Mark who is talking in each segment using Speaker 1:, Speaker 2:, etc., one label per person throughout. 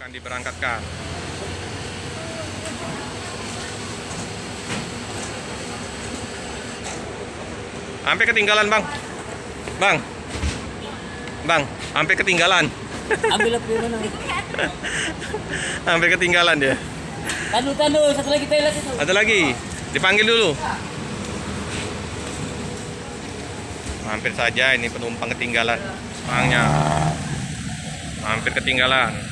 Speaker 1: akan diberangkatkan. Sampai ketinggalan, Bang. Bang, sampai ketinggalan.
Speaker 2: Ambil api mana?
Speaker 1: Sampai ketinggalan dia.
Speaker 2: Tanu, satu lagi toilet itu.
Speaker 1: Ada lagi. Dipanggil dulu. Hampir saja ini penumpang ketinggalan. Orangnya hampir ketinggalan.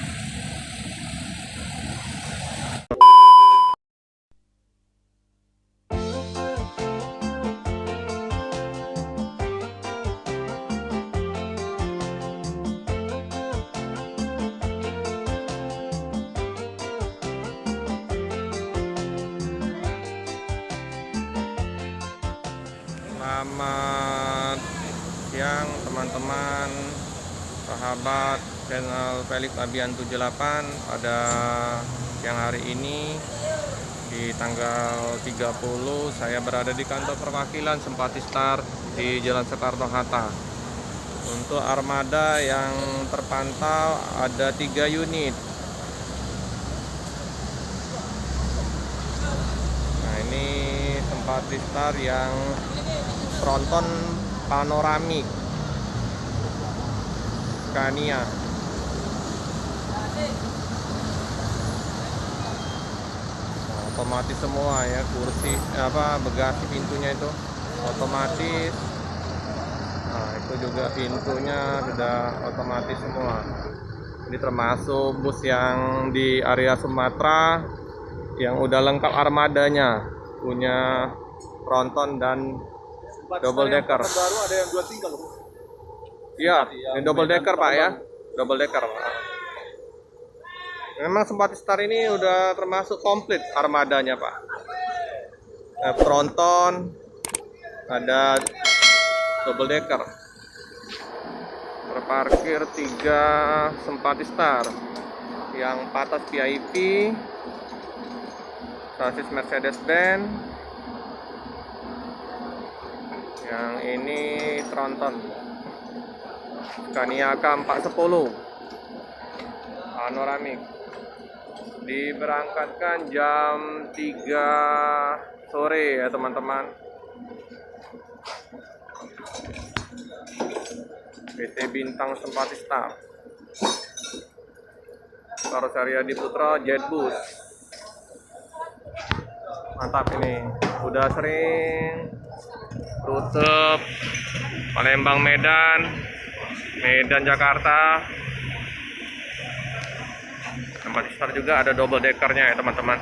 Speaker 1: Selamat siang teman-teman, sahabat channel Felix Abian 78. Pada siang hari ini di tanggal 30 saya berada di kantor perwakilan Simpati Star di Jalan Soekarno-Hatta. Untuk armada yang terpantau ada 3 unit. Nah, ini Simpati Star yang fronton panoramik Scania. Nah, otomatis semua ya, kursi bagasi pintunya itu otomatis. Nah, itu juga pintunya sudah otomatis semua. Ini termasuk bus yang di area Sumatera yang udah lengkap armadanya, punya fronton dan double decker.
Speaker 3: Baru ada yang 2 tingkat loh.
Speaker 1: Iya, ini double decker Pak ya, double decker Pak. Memang Simpati Star ini udah termasuk komplit armadanya Pak. Fronton, ada double decker. Terparkir 3 Simpati Star, yang patas VIP, sasis Mercedes-Benz. Yang ini tronton Scania K410 panoramik. Diberangkatkan jam 3 sore ya teman-teman. PT Bintang Simpati Star, Karoseri Adi Putra Jetbus. Mantap ini, udah sering rute Palembang Medan, Medan Jakarta. Simpati Star juga ada double deckernya ya teman-teman.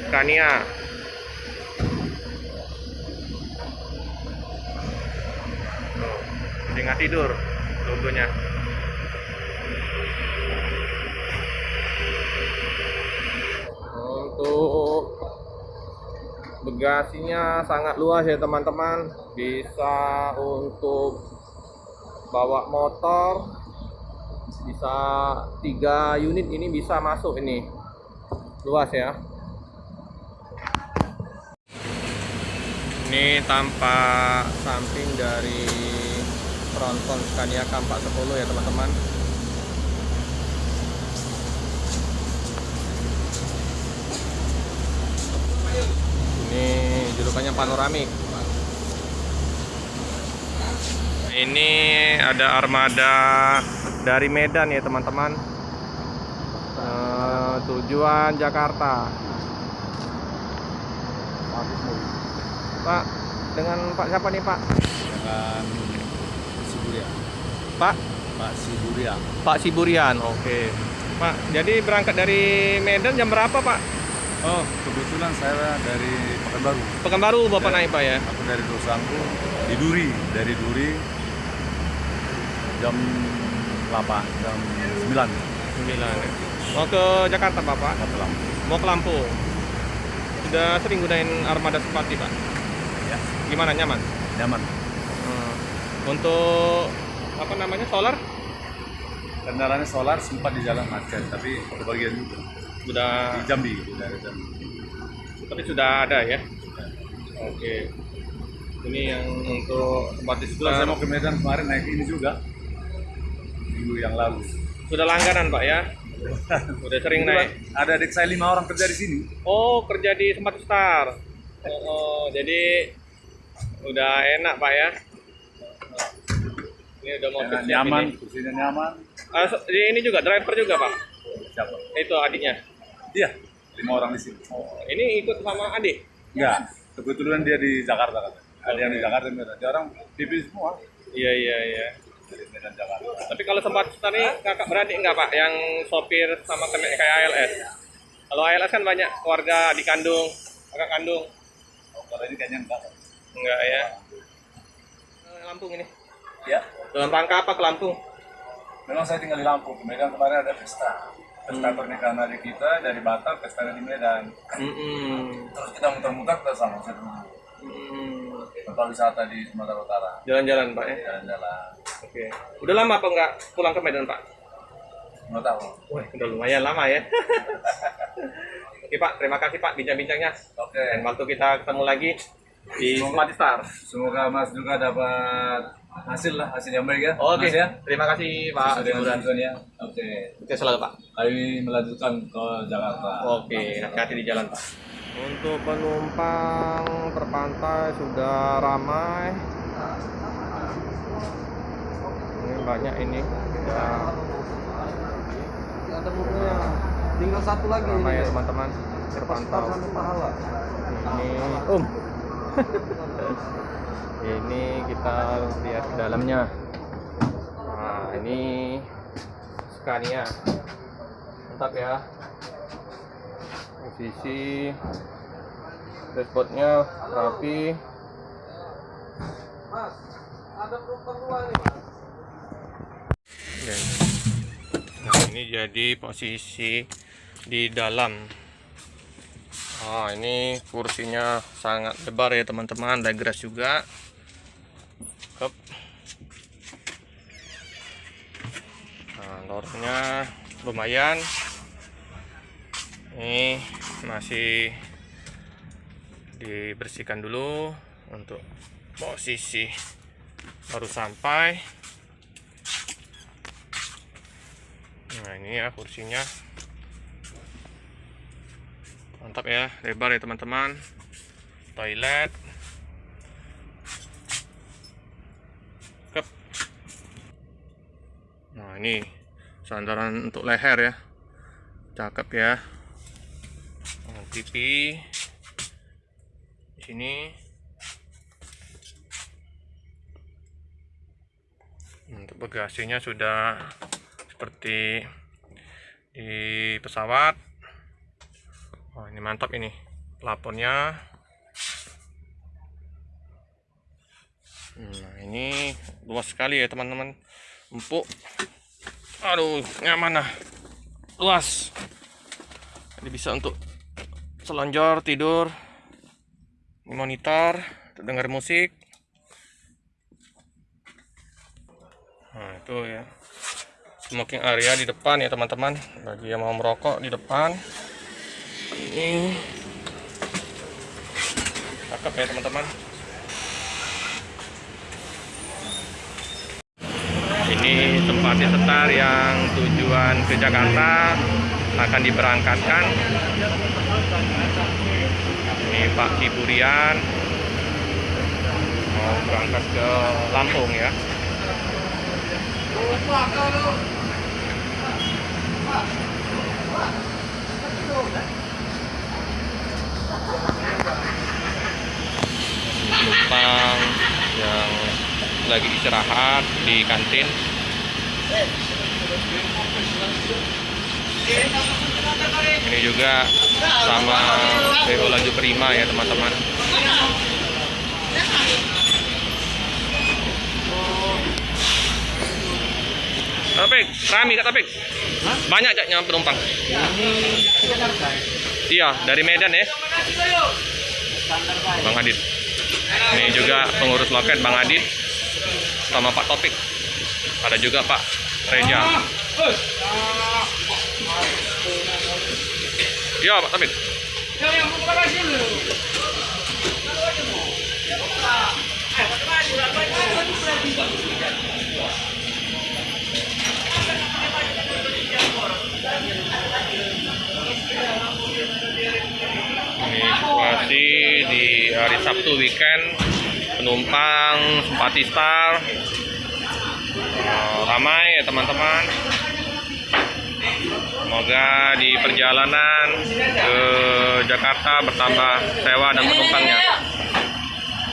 Speaker 1: Scania. Tuh, jadi nggak tidur logonya. Untuk bagasinya sangat luas ya teman-teman, bisa untuk bawa motor, bisa 3 unit ini bisa masuk, ini luas ya. Ini tampak samping dari fronton Scania K410 ya teman-teman. Ini julukannya panoramik. Ini ada armada dari Medan ya teman-teman, tujuan Jakarta. Pak, dengan Pak siapa nih Pak?
Speaker 3: Dengan Siburian.
Speaker 1: Pak
Speaker 3: Siburian.
Speaker 1: Pak Siburian, oke. Pak, jadi berangkat dari Medan jam berapa Pak?
Speaker 3: Oh, kebetulan saya dari Pekanbaru.
Speaker 1: Pekanbaru Bapak naik Pak ya?
Speaker 3: Aku dari Dosangku di Duri, dari Duri jam 8, jam 9.
Speaker 1: 9. Mau ke Jakarta Bapak?
Speaker 3: Ke Lampung.
Speaker 1: Mau ke Lampung. Sudah sering gunain armada Simpati Pak?
Speaker 3: Ya,
Speaker 1: Gimana, nyaman?
Speaker 3: nyaman.
Speaker 1: Untuk apa namanya, solar?
Speaker 3: Kendaraannya solar sempat di jalan macet, tapi kebagian juga.
Speaker 1: Sudah,
Speaker 3: Di Jambi, dari Jambi.
Speaker 1: tapi sudah ada ya? Oke. Ini yang untuk Simpati
Speaker 3: Setelah saya
Speaker 1: Star.
Speaker 3: mau ke Medan kemarin naik ini juga minggu yang lalu.
Speaker 1: sudah langganan Pak ya? Udah sering
Speaker 3: Kebetulan
Speaker 1: naik.
Speaker 3: ada adik saya 5 orang kerja di sini.
Speaker 1: Oh, kerja di Smart Star. Jadi udah enak Pak ya? Ini udah mau
Speaker 3: Enak,
Speaker 1: siap
Speaker 3: nyaman,
Speaker 1: ini.
Speaker 3: kursinya nyaman.
Speaker 1: Ini juga driver juga Pak?
Speaker 3: Siapa?
Speaker 1: Itu adiknya?
Speaker 3: Iya, 5 orang di sini.
Speaker 1: Ini ikut sama adik?
Speaker 3: Enggak, kebetulan dia di Jakarta kan. Ada yang di Jakarta, dia orang TV semua.
Speaker 1: Iya, iya, iya.
Speaker 3: Dari Medan Jakarta.
Speaker 1: Tapi kalau Smart Star ini kakak beradik nggak Pak? Yang sopir sama kayak ALS? Kalau ALS kan banyak keluarga adik kandung, kakak kandung.
Speaker 3: Oh, kalau ini kayaknya enggak.
Speaker 1: Enggak ya? Lampung ini?
Speaker 3: Ya,
Speaker 1: Dalam rangka apa ke Lampung?
Speaker 3: memang saya tinggal di Lampung. Di Medan kemarin ada pesta. Pesta pernikahan adik kita dari Batam, pesta di Medan. Terus kita muter-muter ke sana. Tempat wisata di Sumatera Utara.
Speaker 1: Jalan-jalan Pak ya?
Speaker 3: Jalan-jalan.
Speaker 1: Oke. Udah lama apa nggak pulang ke Medan Pak?
Speaker 3: 2 tahun.
Speaker 1: Wah, udah lumayan lama ya. Oke Pak, terima kasih Pak bincang-bincangnya.
Speaker 3: Oke.
Speaker 1: Dan waktu kita ketemu lagi di Smart Star.
Speaker 3: Semoga Mas juga dapat hasil yang baik ya.
Speaker 1: Oke,
Speaker 3: Mas ya.
Speaker 1: terima kasih Pak.
Speaker 3: Sesuai dengan tujuannya. Oke.
Speaker 1: Oke, selalu Pak.
Speaker 3: Kami melanjutkan ke Jakarta.
Speaker 1: Oke, hati-hati di jalan Pak. Untuk penumpang terpantai sudah ramai. Ini banyak ini. Ya,
Speaker 2: Ada bukunya. Tinggal satu lagi.
Speaker 1: ramai ya teman-teman. Terpantau. Ini ini kita lihat ke dalamnya. Nah, ini Scania. Mantap ya. Posisi dashboardnya rapi.
Speaker 2: Mas, ada penumpang luar nih Mas.
Speaker 1: Nah, ini jadi posisi di dalam. Ini kursinya sangat lebar ya teman-teman, legroom juga. Hup. Nah, lorongnya lumayan. Ini masih dibersihkan dulu untuk posisi baru sampai. Nah, ini ya kursinya. Mantap ya, lebar ya teman-teman. Toilet. Kep. Nah, ini sandaran untuk leher ya. Cakep ya. TV di sini. Untuk bagasinya sudah seperti di pesawat. Oh, ini mantap ini plafonnya. Nah, ini luas sekali ya teman-teman, empuk. Aduh, nyaman nah, luas. Ini bisa untuk selonjor, tidur, monitor, dengar musik. Nah, itu ya smoking area di depan ya teman-teman, bagi yang mau merokok di depan. Ini cakep ya teman-teman. Ini tempat setar yang tujuan ke Jakarta akan diberangkatkan. Ini Pak Kiburian mau berangkat ke Lampung ya. Penumpang yang lagi istirahat di kantin. Ini juga sama BO laju prima ya teman-teman. Topik, rame Kak Topik. Banyak jaknya penumpang. Iya, dari Medan ya. Bang Adit. Ini juga pengurus loket Bang Adit sama Pak Topik. Ada juga Pak Reja. Iya Pak Topik. Sabtu weekend, penumpang Simpati Star ramai ya teman-teman. Semoga di perjalanan ke Jakarta bertambah sewa dan penumpangnya.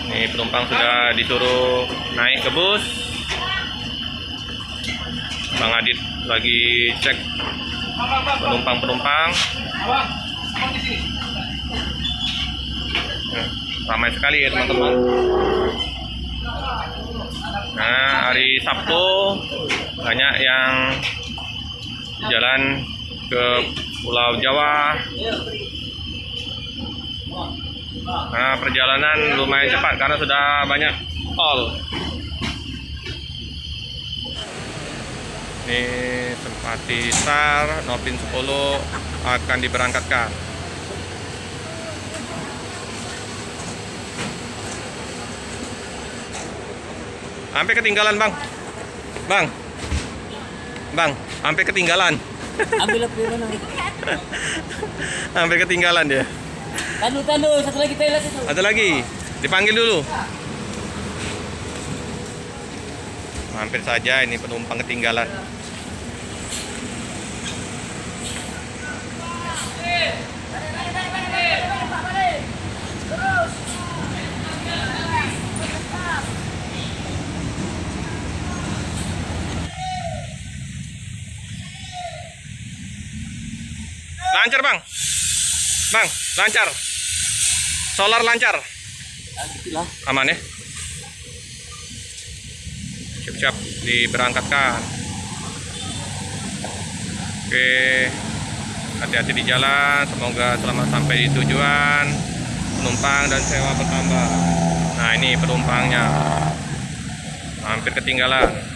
Speaker 1: Ini penumpang sudah disuruh naik ke bus. Bang Adit lagi cek penumpang-penumpang. Ramai sekali ya teman-teman. Nah, hari Sabtu banyak yang jalan ke Pulau Jawa. Nah, perjalanan lumayan cepat karena sudah banyak tol. Ini Simpati Star Nopin 10 akan diberangkatkan. Sampai ketinggalan bang. Bang, sampai ketinggalan.
Speaker 4: Ambil apa mana?
Speaker 1: Sampai ketinggalan dia.
Speaker 4: Tanu, satu lagi toilet itu.
Speaker 1: Ada lagi, dipanggil dulu. Hampir saja ini penumpang ketinggalan. Lancar bang, lancar. Solar lancar,
Speaker 4: Alhamdulillah.
Speaker 1: aman ya. Siap-siap diberangkatkan. Oke, hati-hati di jalan. Semoga selamat sampai di tujuan. Penumpang dan sewa bertambah. Nah ini penumpangnya hampir ketinggalan.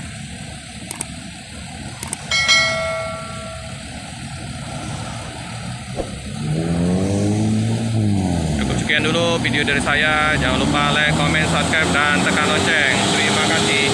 Speaker 1: Sekian dulu video dari saya. Jangan lupa like, comment, subscribe, dan tekan lonceng. Terima kasih.